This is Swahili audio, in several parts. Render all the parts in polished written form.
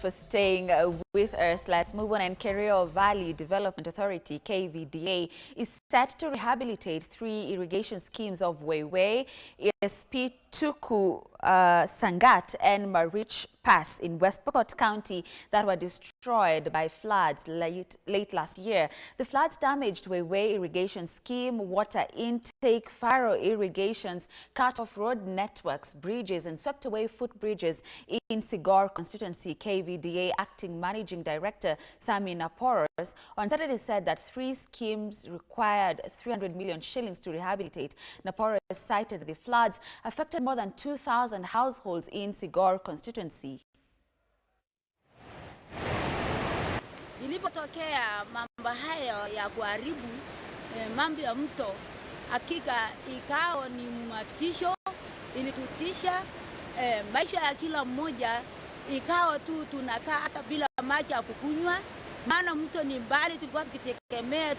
for staying with us. Let's move on. And Kerio Valley Development Authority, KVDA, is set to rehabilitate 3 irrigation schemes of Weiwei, ESP Tuku, Sangat and Marich Pass in West Pokot County that were destroyed by floods late last year. The floods damaged Weiwei irrigation scheme, water intake, furrow irrigations, cut off road networks, bridges and swept away footbridges in Sigor constituency. KVDA acting managing director Sami Naporos on Saturday said that 3 schemes required 300 million shillings to rehabilitate. Naporos cited that the floods affected more than 2,000 households in Sigor constituency. Ilipotokea mambo hayo ya kuharibu mambo ya mto, hakika ikao ni matisho, ilitutisha maisha ya kila mmoja. Ikao tu tunakaa hata bila maji ya kukunywa, maana mto ni mbali. Tulikuwa tukitegemea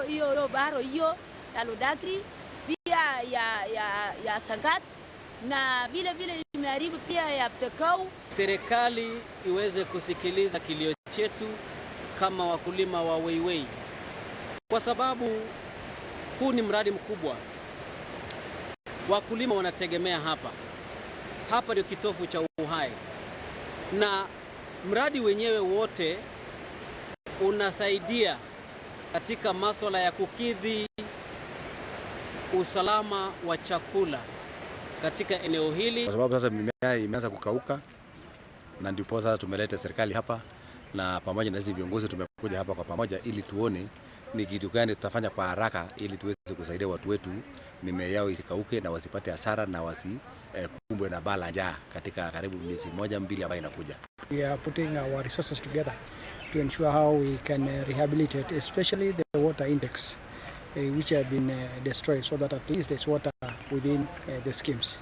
hiyo baharo hiyo ya Lodakri, pia ya Sangat, na vile imeharibu pia ya Ptekau. Serikali iweze kusikiliza kilio chetu kama wakulima wa Weiwei, kwa sababu huu ni mradi mkubwa. Wakulima wanategemea hapa ndio kitovu cha uhai, na mradi wenyewe wote unasaidia katika masuala ya kukidhi usalama wa chakula katika eneo hili, kwa sababu sasa mimea imeanza kukauka, na ndipo sasa tumeleta serikali hapa, na pamoja na hizi viongozi tumekuja hapa kwa pamoja ili tuone ni kitu gani tutafanya kwa haraka ili tuweze kusaidia watu wetu mimea yao isikauke na wasipate hasara na wasikumbwe na bala njaa katika karibu miezi 1-2 ambayo inakuja. We are putting our resources together to ensure how we can rehabilitate, especially the water intakes which have been destroyed, so that at least there's water within the schemes.